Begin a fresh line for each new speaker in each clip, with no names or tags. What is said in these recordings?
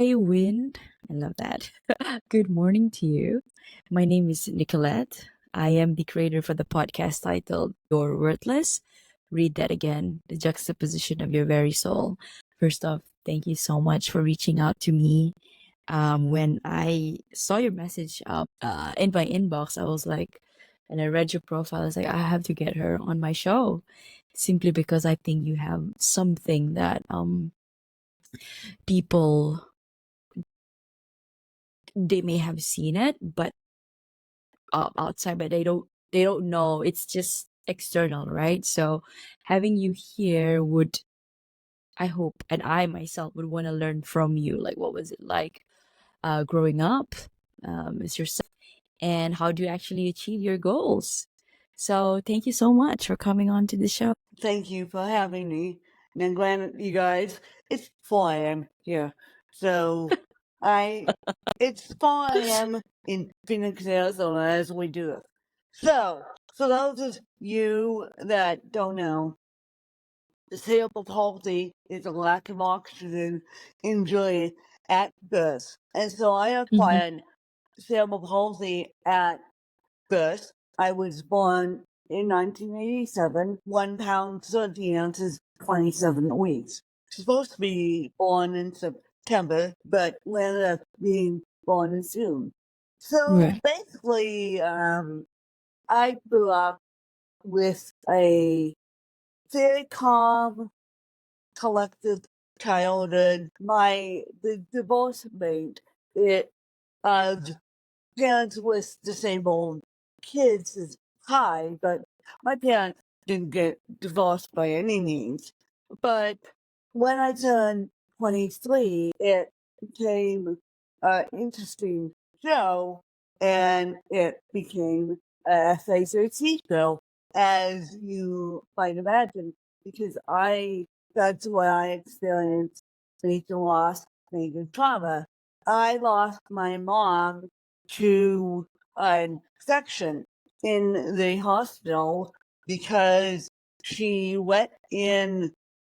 Hey, Wind. I love that. Good morning to you. My name is Nicolette. I am the creator for the podcast titled You're Worthless. Read that again, the juxtaposition of your very soul. First off, thank you so much for reaching out to me. When I saw your message up in my inbox, I was like, and I read your profile, I was like, I have to get her on my show simply because I think you have something that people they may have seen it but outside, but they don't know, it's just external, right? So having you here would, I hope, and I myself would want to learn from you, like what was it like growing up as yourself, and how do you actually achieve your goals? So thank you so much for coming on to the show.
Thank you for having me. And I'm glad you guys, it's 4 a.m. here. So it's 4 a.m. in Phoenix, Arizona as we do it. So, for those of you that don't know, the cerebral palsy is a lack of oxygen injury at birth. And so I
Hmm.
acquired cerebral palsy at birth. I was born in 1987, 1 pound, 13 ounces, 27 weeks. Supposed to be born in September, but we ended up being born in June. So
Right.
basically, I grew up with a very calm, collective childhood. The divorce rate of parents with disabled kids is high, but my parents didn't get divorced by any means. But when I turned 23, it became an interesting show, and it became a FHRT show, as you might imagine, because that's what I experienced major loss, major trauma. I lost my mom to an section in the hospital because she went in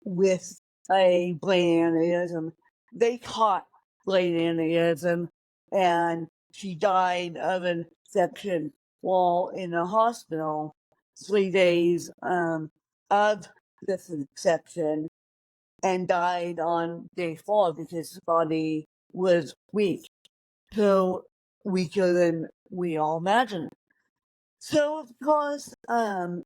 with a brain aneurysm. They caught brain aneurysm, and she died of an infection while in the hospital. 3 days of this infection, and died on day 4 because her body was weak. So weaker than we all imagined. So of course, had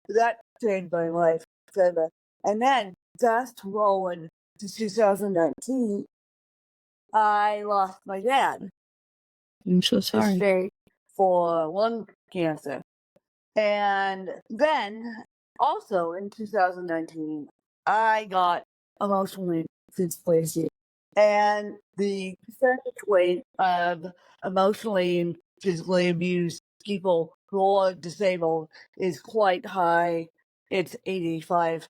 that changed my life forever. And then fast forward to 2019, I lost my dad
I'm so
to
sorry.
stage for lung cancer. And then also in 2019, I got emotionally displaced. And the percentage rate of emotionally and physically abused people who are disabled is quite high. It's 85%.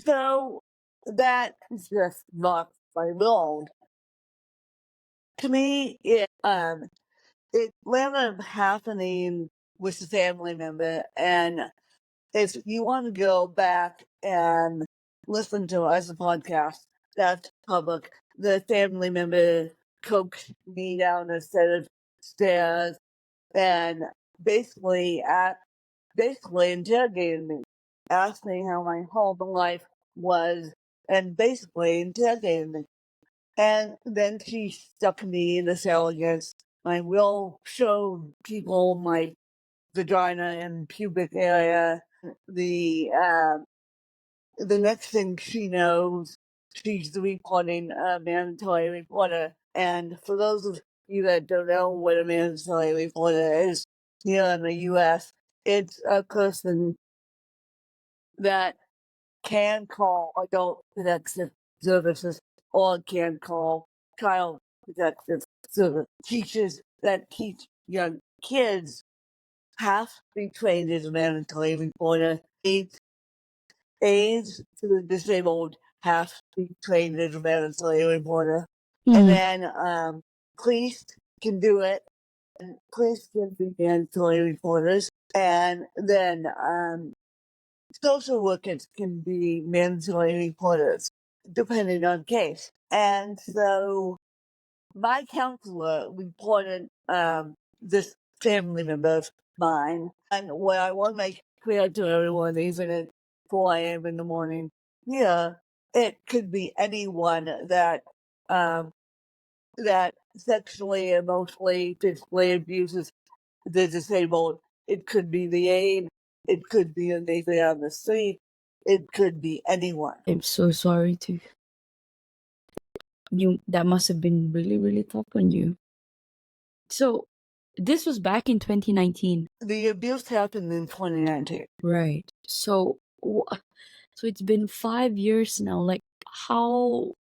So that is just not my world. To me, it ended up happening with a family member, and if you want to go back and listen to us, a podcast that's public, the family member coaxed me down a set of stairs and basically interrogated me, asked me how my whole life was, and basically interrogated me. And then she stuck me in the cell against my will, showed people my vagina and pubic area. The next thing she knows, she's reporting a mandatory reporter. And for those of you that don't know what a mandatory reporter is here in the U.S., it's a person that can call adult protective services or can call child protective service. Teachers that teach young kids have to be trained as a mandatory reporter. Aides to the disabled have to be trained as a mandatory reporter. And
Mhm.
then police can do it. And police can be mandatory reporters. And then social workers can be mandatory reporters. depending on case. And so my counselor reported this family member of mine. And what I want to make clear to everyone, even at 4 a.m. in the morning, yeah, it could be anyone that that sexually, emotionally, physically abuses the disabled. It could be the aide. It could be a neighbor on the street. It could be anyone.
I'm so sorry to you. That must have been really, really tough on you. So, this was back in 2019.
The abuse happened in 2019.
Right. So, so it's been 5 years now. Like, how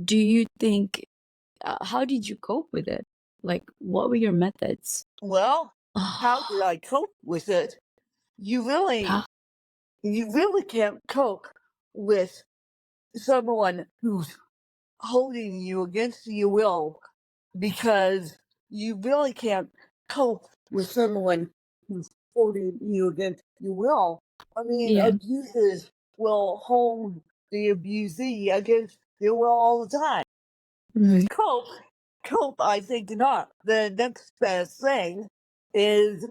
do you think? How did you cope with it? Like, what were your methods?
Well, how did I cope with it? You really,
How-
you really can't cope with someone who's holding you against your will, because you really can't cope with someone who's holding you against your will. I mean,
Yeah.
abusers will hold the abusee against their will all the time.
Right.
Cope, I think not. The next best thing is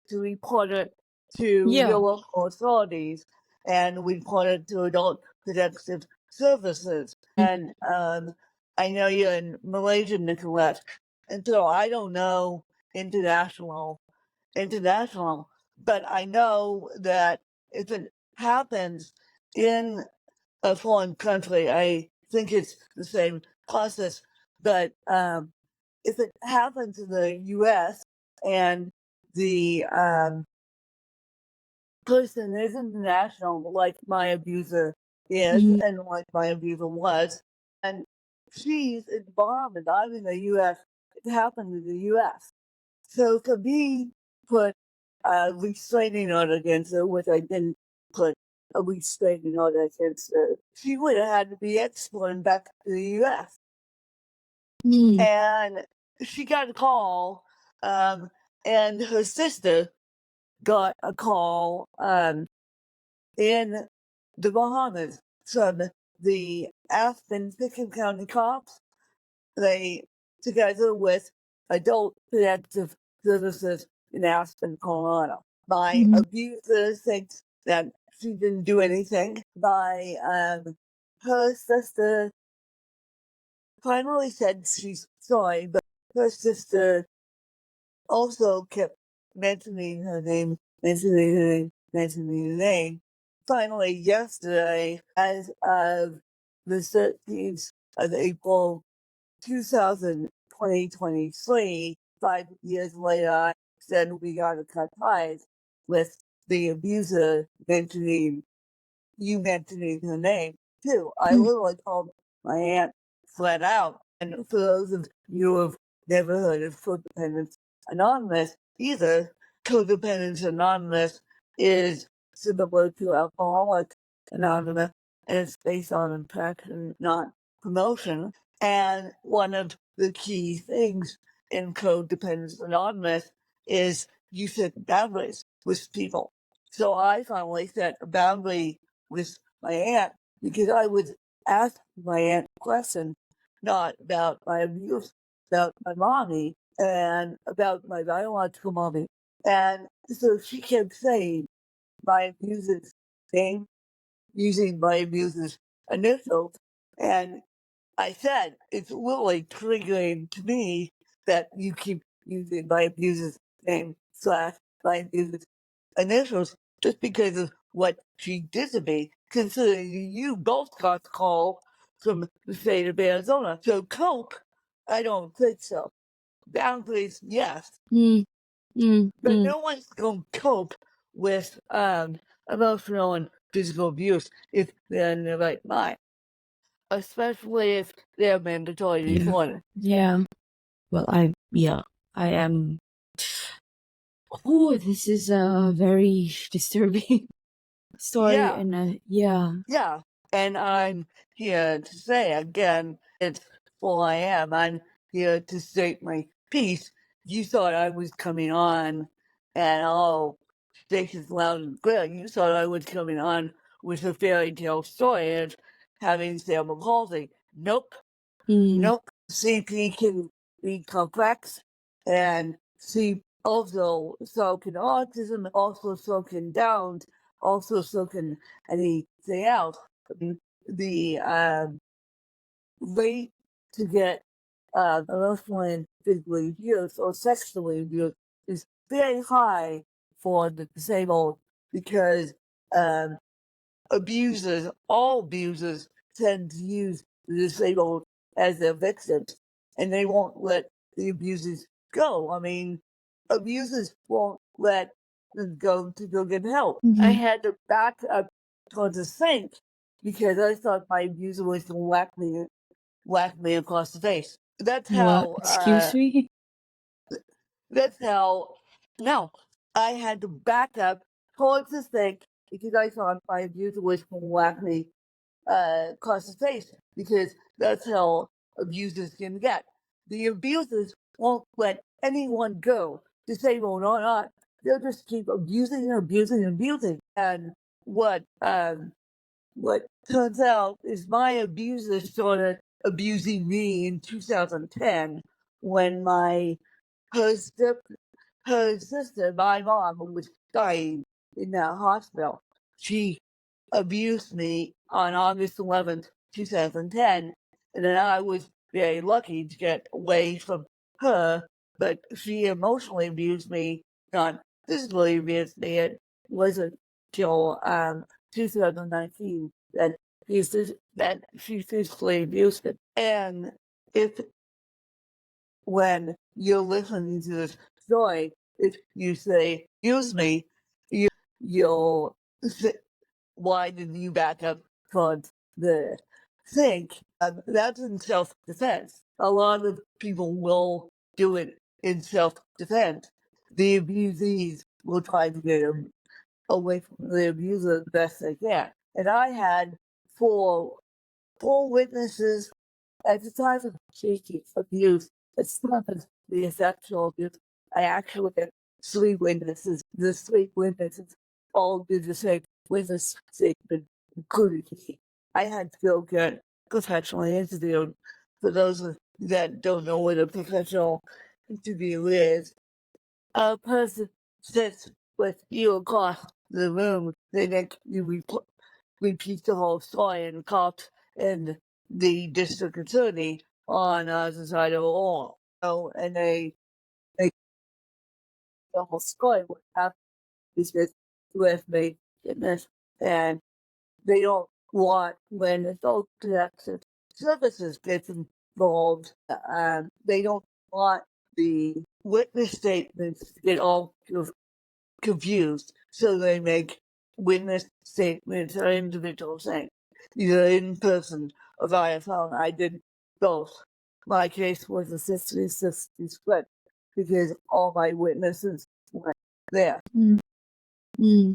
to report it to
Yeah.
your local authorities and report it to Adult Protective Services. And I know you're in Malaysia, Nicolette, and so I don't know international, but I know that if it happens in a foreign country, I think it's the same process. But if it happens in the U.S. and the person is international, like my abuser is,
Mhm.
and like my abuser was, and she's involved and I'm in the U.S., it happened in the U.S. So to be put a restraining order against her, which I didn't put a restraining order against her, she would have had to be exported back to the U.S.
Mm.
And she got a call, and her sister got a call in the Bahamas from the Aspen-Pickens County cops. They, together with Adult Protective Services in Aspen, Colorado. My abuser thinks that she didn't do anything. Her sister finally said she's sorry, but her sister also kept mentioning her name, mentioning her name. Finally, yesterday, as of the 13th of April, 2023, 5 years later, I said we gotta cut ties with the abuser mentioning her name too. I literally told my aunt flat out. And for those of you who have never heard of Codependence Anonymous either, Codependence Anonymous is similar to Alcoholics Anonymous, and it's based on impaction, not promotion. And one of the key things in Codependence Anonymous is you set boundaries with people. So I finally set a boundary with my aunt because I would ask my aunt a question, not about my abuse, about my mommy and about my biological mommy. And so she kept saying my abuser's name, using my abuser's initials. And I said, it's really triggering to me that you keep using my abuser's name slash my abuser's initials just because of what she did to me, considering you both got the call from the state of Arizona. So cope, I don't think so. Boundaries, yes. But no one's going to cope with emotional and physical abuse if they're in their right mind, especially if they're mandatory
Yeah.
reported.
Yeah. Well, I am. Oh, this is a very disturbing story,
Yeah.
and yeah.
Yeah, and I'm here to say again, it's 4 a.m. I'm here to state my piece. You thought I was coming on, and state is loud and clear. You thought I was coming on with a fairy tale story of having cerebral palsy. Nope.
Mm.
Nope. CP can be complex, and see also so can autism, also so can Downs, also so can anything else. The rate to get emotionally and physically abused or sexually abused is very high for the disabled because um, abusers, all abusers, tend to use the disabled as their victims, and they won't let the abusers go. I mean, abusers won't let them go to go get help. I had to back up towards the sink because I thought my abuser was going to whack me across the face. That's
What?
how.
Excuse me?
That's how. No, I had to back up towards the sink because I thought my abuser was going to whack me across the face because that's how abusers can get. The abusers won't let anyone go, disabled or not. They'll just keep abusing and abusing and abusing. And what turns out is my abuser started abusing me in 2010 when her step her sister, my mom, who was dying in that hospital, she abused me on August 11th, 2010, and then I was very lucky to get away from her, but she emotionally abused me, not physically abused me. It wasn't till 2019 that she physically abused me. And if when you're listening to this story, if you say, "Excuse me," you'll say, "Why didn't you back up towards the sink?" That's in self-defense. A lot of people will do it in self-defense. The abusees will try to get them away from the abuser the best they can. And I had four witnesses at the time of shaky abuse. It's not the sexual abuse. I actually had three witnesses. The three witnesses all did the same witness statement, including me. I had to go get professionally interviewed. For those that don't know what a professional interview is, a person sits with you across the room. They make you repeat the whole story and cops and the district attorney on the side of the wall. So, and they the whole story what happened with me in this, and they don't want when adult protection services gets involved. They don't want the witness statements to get all confused, so they make witness statements or individual things, either in person or via phone. I did both. My case was a 60-60 split because all my witnesses went there.
Mm. Mm.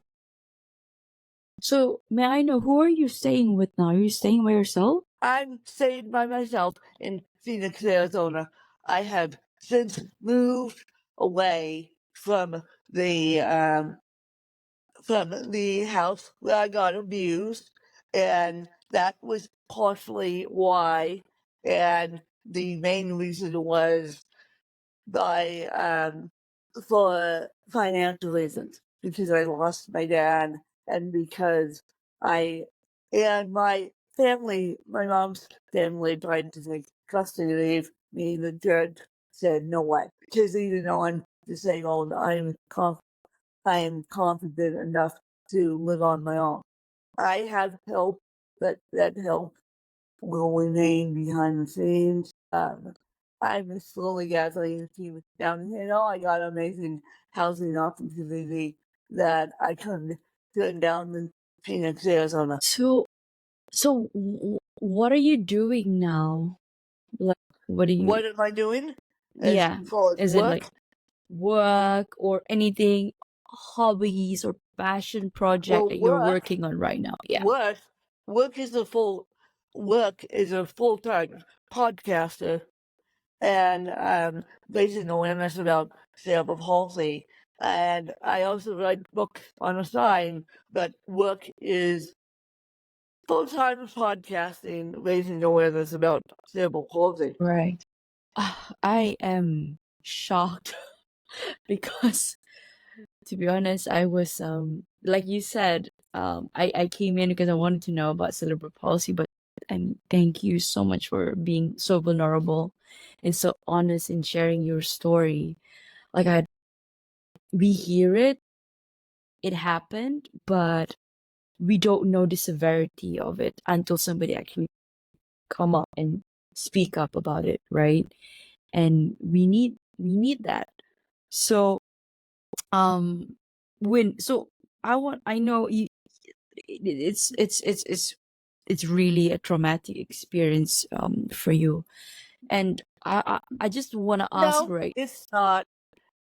So, may I know who are you staying with now? Are you staying by yourself?
I'm staying by myself in Phoenix, Arizona. I have since moved away from the house where I got abused, and that was partially why. And the main reason was by for financial reasons because I lost my dad, and because I and my family, my mom's family, tried to take custody of me. The judge said no way because even though I'm disabled, I am confident enough to live on my own. I have help, but that help will remain behind the scenes. I'm slowly gathering a team down here. I got amazing housing opportunity that I couldn't turn down in Phoenix, Arizona.
So, what are you doing now? Like, what do you?
What am I doing? As
Yeah,
far as
is it like
work?
work or anything, hobbies or passion project
Well,
that you're working on right now? Yeah.
work is a full-time podcaster and raising awareness about cerebral palsy. And I also write books on the side, but work is full-time podcasting, raising awareness about cerebral palsy.
Right. I am shocked because, to be honest, I was like you said, I came in because I wanted to know about cerebral palsy, but thank you so much for being so vulnerable and so honest in sharing your story. Like we hear it happened, but we don't know the severity of it until somebody actually come up and speak up about it, right? And we need that. So um when so I know you it's really a traumatic experience for you, and I just want to ask,
No,
right?
it's not.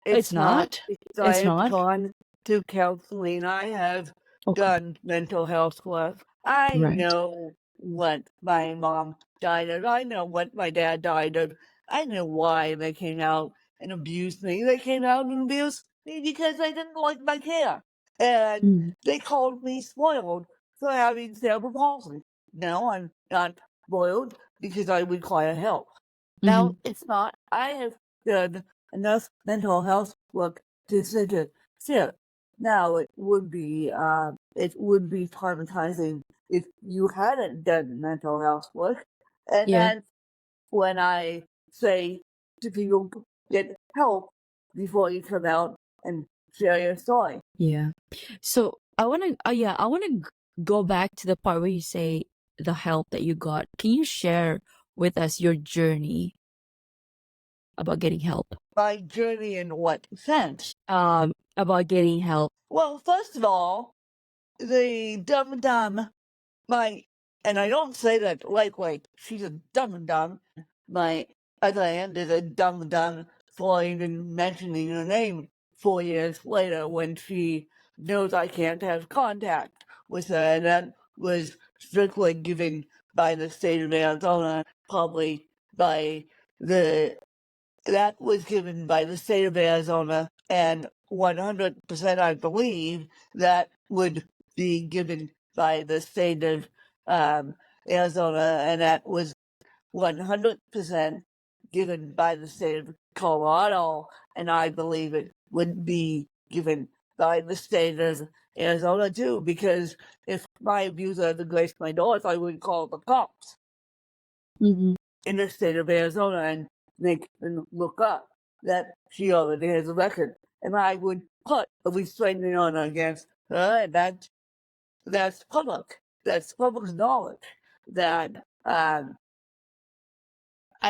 It's
It's not
not.
because I
It's
have
not.
gone to counseling. I have
Okay.
done mental health work. I
Right.
know what my mom died of. I know what my dad died of. I know why they came out and abused me. They came out and abused me because I didn't like my hair. And
Mm.
they called me spoiled for having cerebral palsy. No, I'm not spoiled because I require help.
Mm-hmm.
Now, it's not. I have done enough mental health work to such a shit. Now it would be traumatizing if you hadn't done mental health work. And
Yeah.
that's when I say to people, get help before you come out and share your story.
Yeah. So I want to, yeah, I want to go back to the part where you say the help that you got. Can you share with us your journey about getting help?
My journey in what sense?
About getting help.
Well, first of all, the dumb my, and I don't say that lightweight. She's a dumb and dumb. My other aunt is a dumb and dumb for even mentioning her name 4 years later when she knows I can't have contact with her. And that was strictly given by the state of Arizona, probably by the that was given by the state of Arizona, and 100% I believe that would be given by the state of um, Arizona, and that was 100% given by the state of Colorado, and I believe it would be given by the state of Arizona too, because if my abuser had graced my doors, I would call the cops
Mm-hmm.
in the state of Arizona and make and look up that she already has a record. And I would put a restraining order against her, and that's public. That's public knowledge that I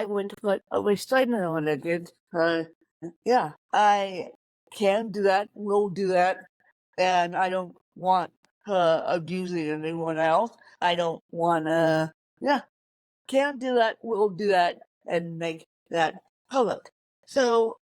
would put a restraining order against her. Yeah, I can do that, will do that, and I don't want her abusing anyone else. I don't want to, yeah, can do that, will do that, and make that public. So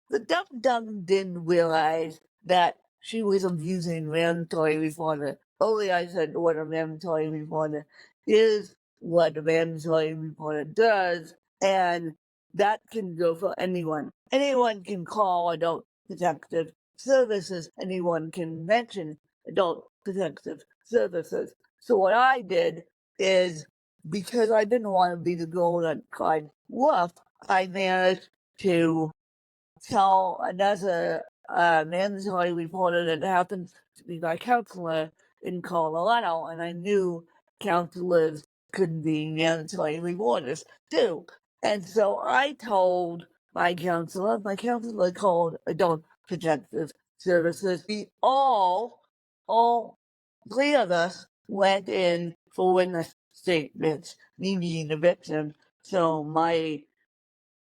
the dumb didn't realize that she was abusing mandatory reporter. Only I said what a mandatory reporter is, what a mandatory reporter does, and that can go for anyone. Anyone can call adult protective services, anyone can mention adult protective services. So what I did is, because I didn't want to be the girl that cried wolf, I managed to tell another mandatory reporter that happened to be my counselor in Colorado, and I knew counselors could be mandatory reporters too. And so I told my counselor called Adult Protective Services. We all three of us went in for witness statements, me being the victim. So my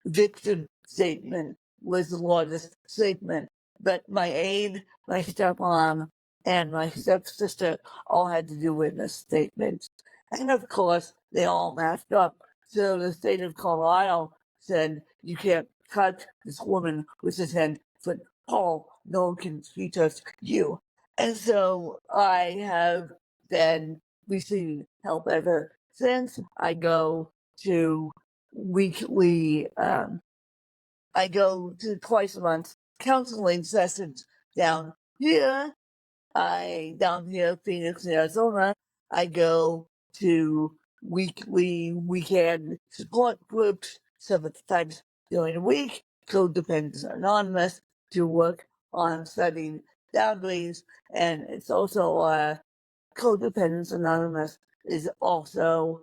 victim statement was the largest statement, but my aide, my stepmom, and my stepsister all had to do witness statements. And of course, they all matched up. So the state of Colorado said, you can't touch this woman with a 10-foot pole. No one can touch you. And so I have then received help ever since. I go to weekly, I go to twice a month counseling sessions down here, Phoenix, Arizona. I go to weekly, weekend support groups 7 times during the week. Codependence Anonymous to work on setting boundaries, and it's also Codependence Anonymous is also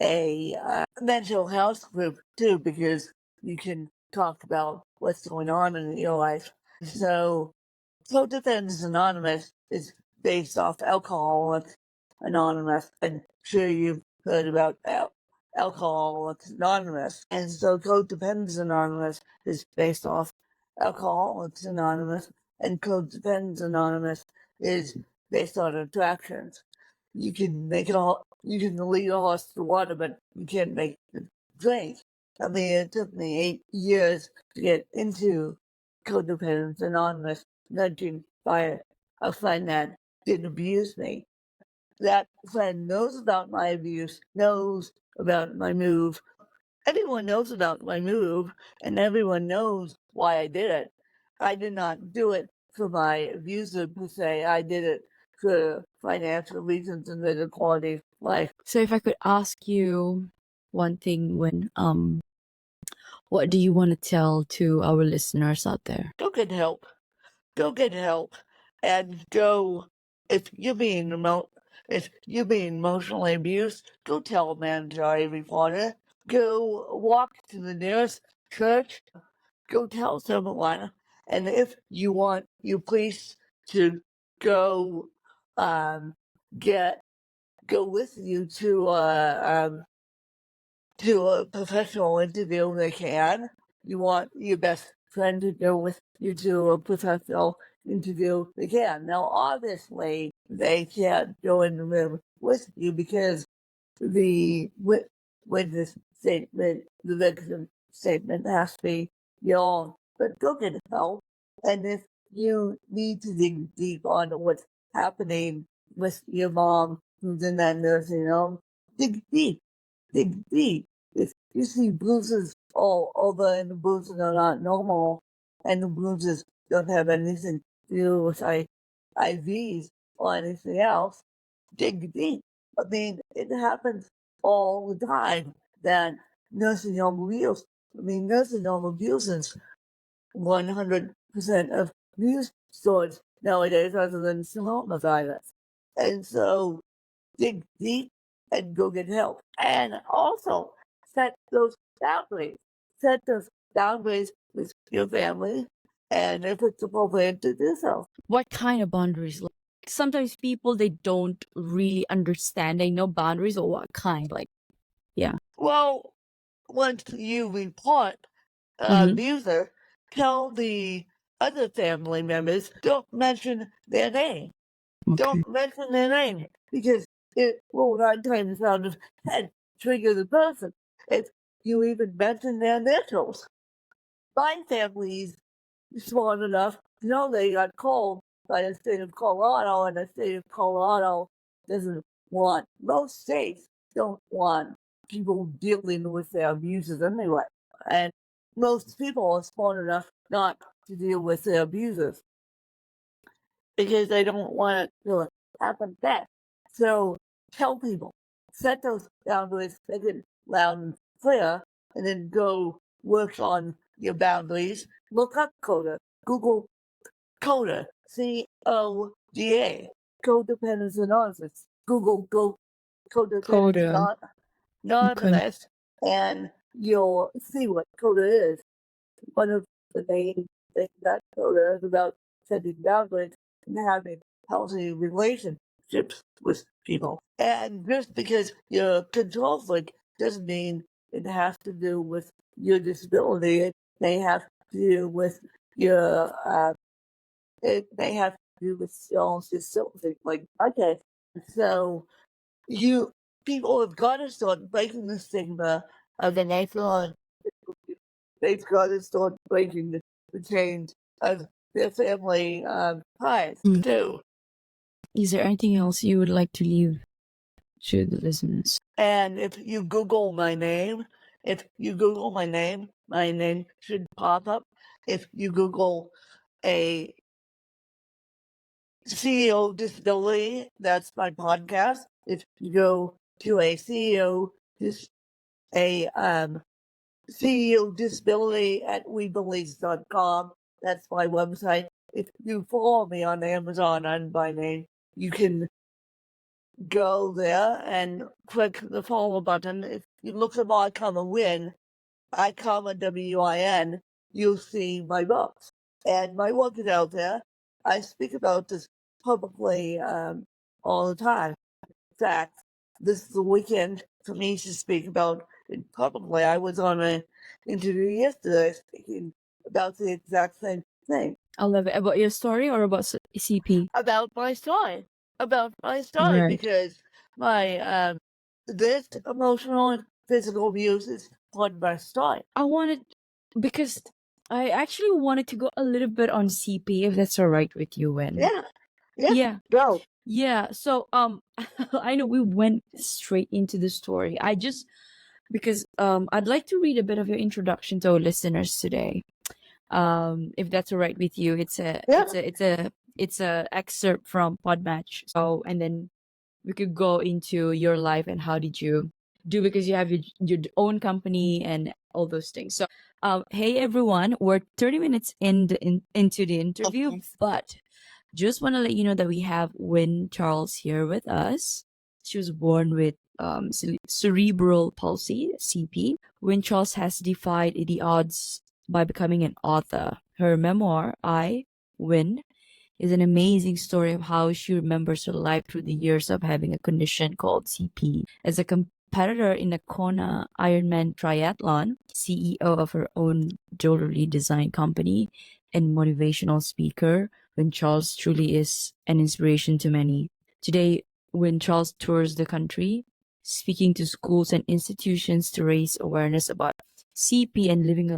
a mental health group too, because you can talk about what's going on in your life. So Codependence Anonymous is based off Alcoholics Anonymous. I'm sure you've heard about Alcoholics Anonymous. And so Codependence Anonymous is based off Alcoholics Anonymous, and Codependence Anonymous is based on attractions. You can make it all, you can lead a horse to water, but you can't make it drink. I mean, it took me 8 years to get into Codependence Anonymous, nudging by a friend that didn't abuse me. That friend knows about my abuse, knows about my move. Everyone knows about my move, and everyone knows why I did it. I did not do it for my abuser per se. I did it for financial reasons and the quality of life.
So if I could ask you one thing, what do you want to tell to our listeners out there?
Go get help. Go get help, and go. If you're being emotionally abused, go tell a mandatory reporter. Go walk to the nearest church. Go tell someone. And if you want your police to go, go with you to a professional interview, they can. You want your best friend to go with you to a professional interview, they can. Now, obviously, they can't go in the room with you because the witness statement, the victim statement has to be your own. But go get help. And if you need to dig deep on what's happening with your mom who's in that nursing home, dig deep. Dig deep. If you see bruises all over and the bruises are not normal and the bruises don't have anything to do with IVs or anything else, dig deep. I mean, it happens all the time that nursing home abuse. I mean, nursing home abuse is 100% of news stories nowadays other than coronavirus. And so dig deep and go get help. And also set those boundaries. Set those boundaries with your family, and if it's appropriate to do so.
What kind of boundaries? Like, sometimes people, they don't really understand. They know boundaries, or what kind? Like, yeah.
Well, once you report abuser, tell the other family members, don't mention their name.
Okay.
Don't mention their name because it will 9 times out of 10 trigger the person if you even mention their initials. My family's smart enough to know they got called by the state of Colorado, and the state of Colorado doesn't want, most states don't want people dealing with their abusers anyway. And most people are smart enough not to deal with their abusers because they don't want it to happen back. So tell people, set those boundaries, make it loud and clear, and then go work on your boundaries. Look up CODA. Google CODA, CODA, Codependence Anonymous. Google Codependence
Coda.
Anonymous, and you'll see what CODA is. One of the main things that CODA is about setting boundaries and having healthy relationships with people. And just because you're a control freak doesn't mean it has to do with your disability. It may have to do with your it may have to do with your own disability. Like, okay, so people have got to start breaking the stigma of the nation. They've got to start breaking the chains of their family ties too.
Is there anything else you would like to leave to the listeners?
And if you Google my name, my name should pop up. If you Google a CEO Disability. That's my podcast. If you go to a CEO Disability at WeBelieve.com, that's my website. If you follow me on Amazon and by name, you can go there and click the follow button. If you look at my comma win, I comma WIN, you'll see my books. And my work is out there. I speak about this publicly all the time. In fact, this is the weekend for me to speak about it publicly. I was on an interview yesterday speaking about the exact same thing.
I love it. About your story or about CP?
About my story. About my story,
Right.
because my this emotional and physical abuse is part of my story.
I wanted, because I actually wanted to go a little bit on CP, if that's all right with you, Wen.
Yeah.
Yeah.
Go.
Yeah. So I know we went straight into the story. I just, because I'd like to read a bit of your introduction to our listeners today. If that's all right with you.
Yeah.
It's a excerpt from Podmatch. So, and then we could go into your life and how did you do, because you have your own company and all those things. So hey everyone, we're 30 minutes into the interview.
Okay.
But just want to let you know that we have Win Charles here with us. She was born with cerebral palsy, CP. Win Charles has defied the odds by becoming an author. Her memoir, I Win, is an amazing story of how she remembers her life through the years of having a condition called CP. As a competitor in the Kona Ironman triathlon, CEO of her own jewelry design company, and motivational speaker, when Charles truly is an inspiration to many. Today, when Charles tours the country, speaking to schools and institutions to raise awareness about CP and living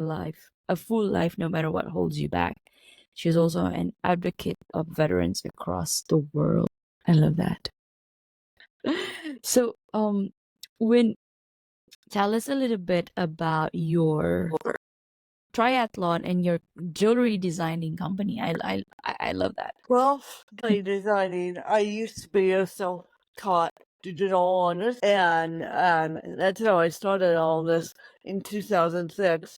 a full life no matter what holds you back. She's also an advocate of veterans across the world. I love that. So, when tell us a little bit about your triathlon and your jewelry designing company. I love that.
Well, designing, I used to be a self-taught digital artist, and that's how I started all this in 2006.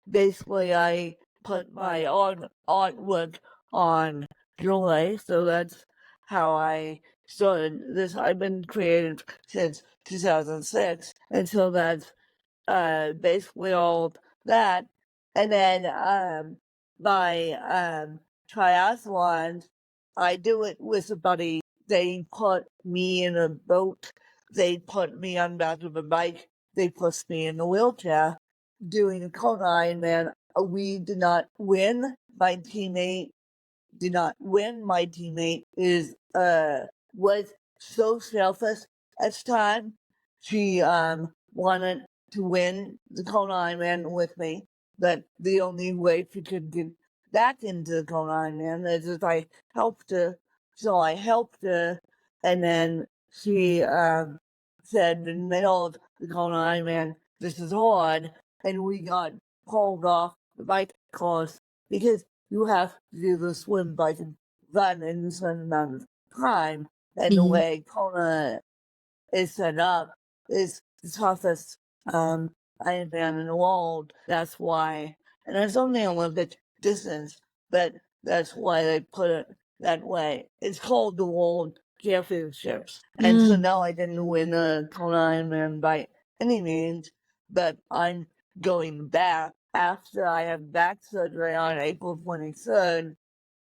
Basically, I put my artwork on jewelry, so that's how I started this. I've been creative since 2006, and so that's basically all of that. And then my triathlons, I do it with a buddy. They put me in a boat. They put me on back of a bike. They put me in a wheelchair doing a Kona Ironman. We did not win. My teammate did not win. My teammate is was so selfish at the time. She wanted to win the Kona Ironman with me, but the only way she could get back into the Kona Ironman is if I helped her. So I helped her, and then she said in the middle of the Kona Ironman, "This is hard," and we got pulled off the bike course because you have to do the swim, bike, and run in a certain amount of time. And the way Kona is set up is the toughest Ironman in the world. That's why, and it's only Olympic distance, but that's why they put it that way. It's called the World Championships. And so now I didn't win a Kona Ironman by any means, but I'm going back after I have back surgery on April 23rd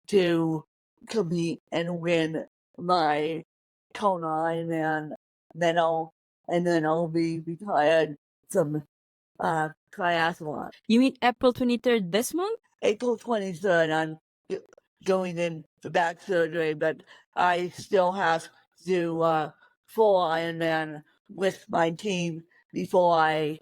to compete and win my Kona Ironman medal, and then I'll be retired from triathlon.
You mean April 23rd this month?
April 23rd, I'm going in for back surgery, but I still have to do full Ironman with my team before I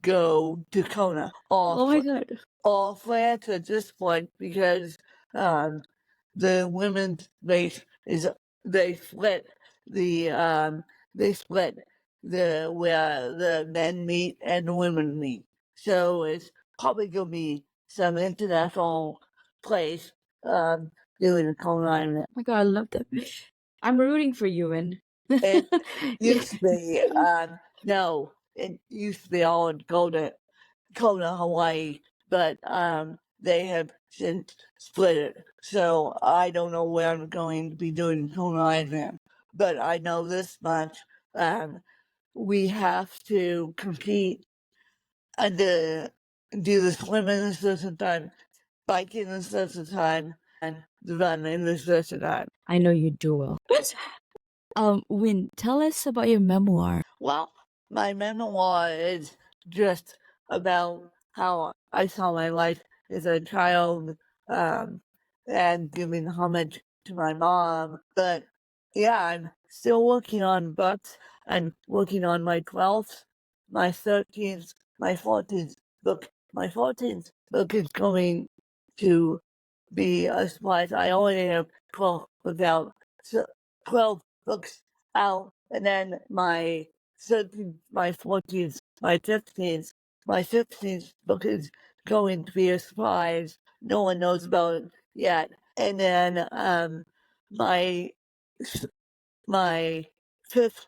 go to Kona.
Oh my god.
All France at this point, because the women's race is they split the where the men meet and the women meet. So it's probably gonna be some international place. doing a cone Ironman.
Oh my God, I love that. I'm rooting for you, and
It used to be, no, it used to be all in Kona, Hawaii, but they have since split it. So I don't know where I'm going to be doing Kona Ironman. But I know this much. Um, we have to compete and do the swimming in a certain time, biking in a certain time, and the running in a certain time.
I know you do well. Win, tell us about your memoir.
Well, my memoir is just about how I saw my life as a child, and giving homage to my mom. But yeah, I'm still working on books. I'm working on my 12th, my 13th, my 14th book. My 14th book is going to be a surprise. I only have 12 without 12 books out, and then my 13th, my 14th, my 15th book is going to be a surprise. No one knows about it yet. And then my my fifth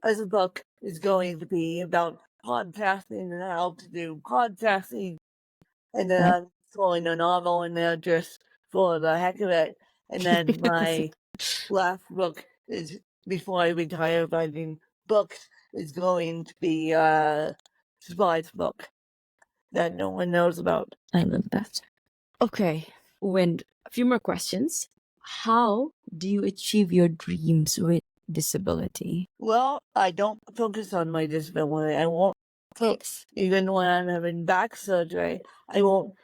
as a book is going to be about podcasting and how to do podcasting. And then I'm throwing a novel in there just for the heck of it. And then my last book is before I retire writing books is going to be a surprise book that no one knows about.
I love that. Okay, Win, a few more questions. How do you achieve your dreams with disability?
Well, I don't focus on my disability. I won't focus. Even when I'm having back surgery, I won't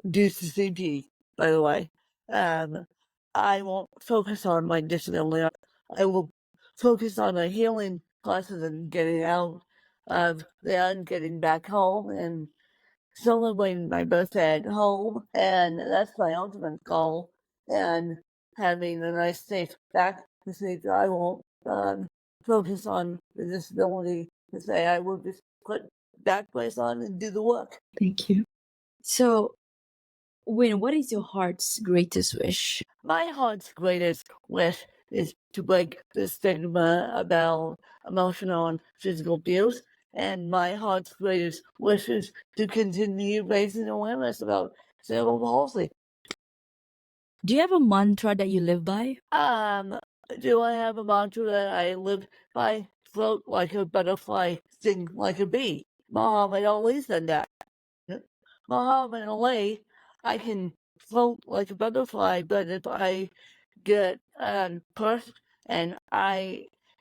do CP, by the way. I won't focus on my disability. I will focus on the healing process and getting out of there and getting back home and celebrating my birthday at home. And that's my ultimate goal. And having a nice safe back to say that I won't focus on the disability to say I will just put back brace on and do the work.
Thank you. So, Win, what is your heart's greatest wish?
My heart's greatest wish is to break the stigma about emotional and physical abuse. And my heart's greatest wish is to continue raising awareness about cerebral palsy.
Do you have a mantra that you live by?
Do I have a mantra that I live by? Float like a butterfly, sting like a bee. Muhammad Ali said that. Muhammad Ali, I can float like a butterfly, but if I get pushed and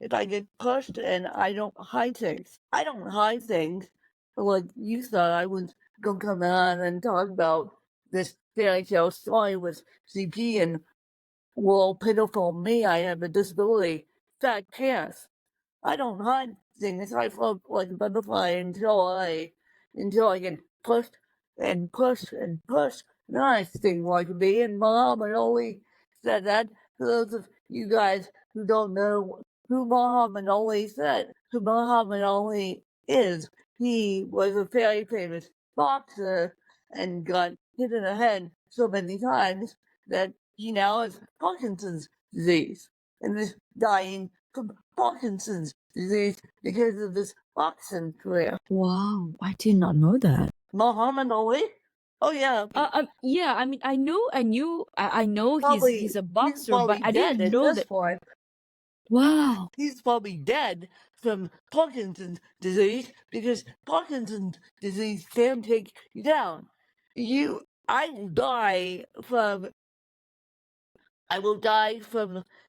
if I get pushed and I don't hide things. I don't hide things. Like you thought I was gonna come on and talk about this fairy tale story with CP and well, pitiful me, I have a disability. Fat cast. I don't hide things. I float like a butterfly until I get pushed and pushed and pushed. Then I sting like a bee. And Muhammad Ali said that. For those of you guys who don't know who Muhammad Ali said, who Muhammad Ali is, he was a very famous boxer and got hit in the head so many times that he now has Parkinson's disease and is dying from Parkinson's disease because of his boxing career.
Wow, I did not know that.
Muhammad Ali? Oh yeah.
Yeah. I mean, I know
Probably,
he's a
he's
boxer, but
probably
I
dead
didn't
at
know
this
that.
point.
Wow.
He's probably dead from Parkinson's disease because Parkinson's disease can take you down. I will die from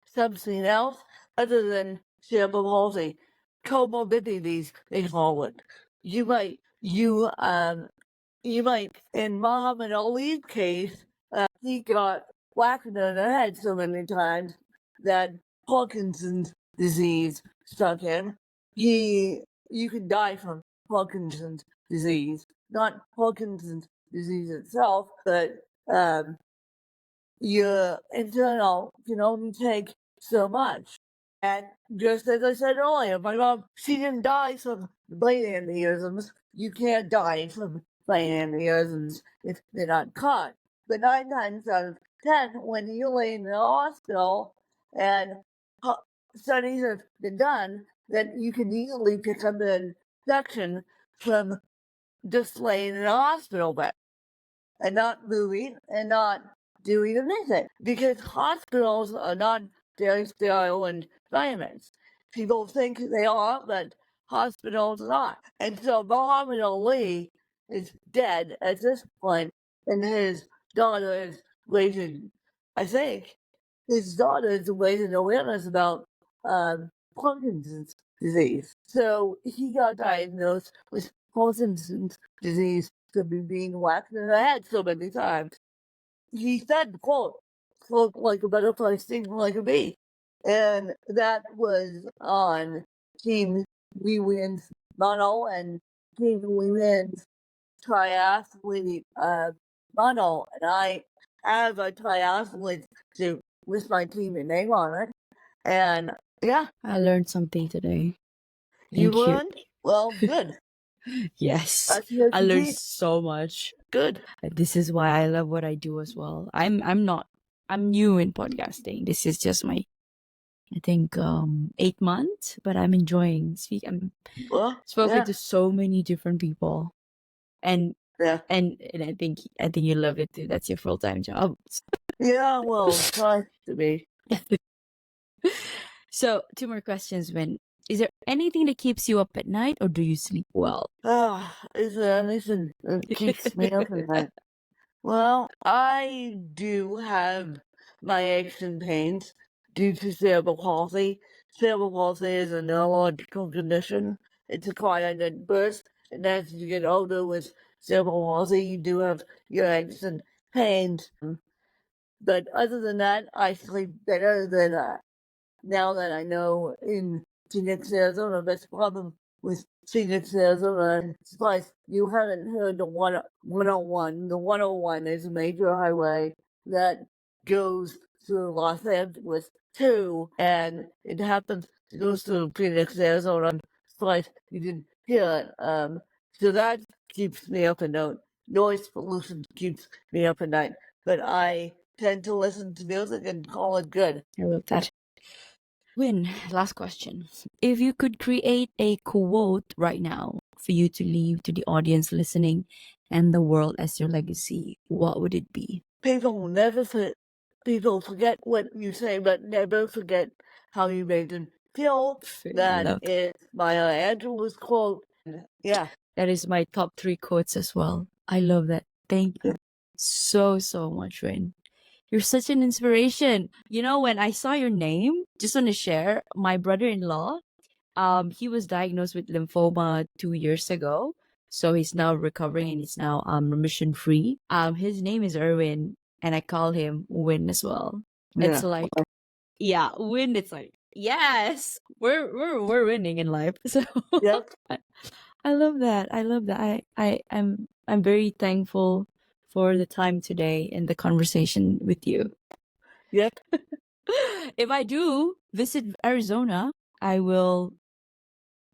something else other than cerebral palsy. Comorbidities, they call it. You might, in Muhammad Ali's case, he got whacked in the head so many times that Parkinson's disease struck him. You could die from Parkinson's disease, not Parkinson's disease itself, but your internal can only take so much. And just as I said earlier, my mom, she didn't die from brain aneurysms. You can't die from brain aneurysms if they're not caught. But 9 times out of 10 when he lay in the hospital, and studies have been done that you can easily pick up an infection from just laying in a hospital bed and not moving and not doing anything, because hospitals are not very sterile environments. People think they are, but hospitals are not. And so Muhammad Ali is dead at this point, and his daughter is raising, I think, his daughter is raising awareness about Parkinson's disease. So he got diagnosed with Parkinson's disease from being whacked in the head so many times. He said, quote, "Float like a butterfly, sting like a bee." And that was on Team We Wins Mono and Team We Wins Triathlete Mono. And I have a triathlete to with my team and name on it. And yeah,
I learned something today.
you
Thank you.
learned? Well, good.
Yes,
That's your
I learned
team.
so much.
Good.
This is why I love what I do as well. I'm new in podcasting. This is just my, I think, 8 months, but I'm enjoying I'm
Well,
spoken
yeah.
to so many different people, and
Yeah.
and I think you love it too. That's your full-time job.
Yeah, well, try to be.
So 2 more questions. Is there anything that keeps you up at night, or do you sleep well?
Is there anything that keeps me up at night? Well, I do have my aches and pains due to cerebral palsy. Cerebral palsy is a neurological condition. It's acquired at birth, and as you get older with cerebral palsy, you do have your aches and pains. But other than that, I sleep better than now that I know in Phoenix, Arizona. That's the problem with Phoenix, Arizona. It's like you haven't heard the 101. The 101 is a major highway that goes through Los Angeles too, and it happens to go through Phoenix, Arizona. It's like you didn't hear it. So that keeps me up at night. Noise pollution keeps me up at night, but I tend to listen to music and call it good.
I love that. Win, last question. If you could create a quote right now for you to leave to the audience listening and the world as your legacy, what would it be?
People forget what you say, but never forget how you made them feel. That is Maya Angelou's quote. Yeah.
That is my top 3 quotes as well. I love that. Thank you so much, Win. You're such an inspiration. You know, when I saw your name, just want to share, my brother-in-law, he was diagnosed with lymphoma 2 years ago. So he's now recovering and he's now remission free. His name is Erwin, and I call him Win as well. It's like, yeah, Win. It's like, yes, we're winning in life. So
Yep.
I love that. I love that. I'm very thankful for the time today and the conversation with you.
Yep.
If I do visit Arizona, I will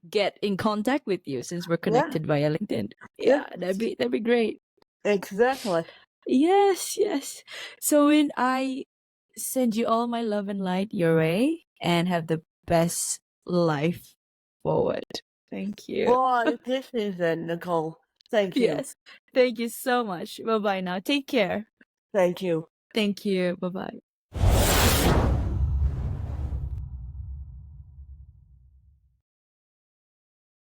get in contact with you since we're connected via LinkedIn. Yeah, that'd be great.
Exactly.
Yes. So when I send you all my love and light your way, and have the best life forward. Thank you.
Well, I appreciate that, Nicole. Thank you.
Yes. Thank you so much. Bye-bye now. Take care.
Thank you.
Thank you. Bye-bye.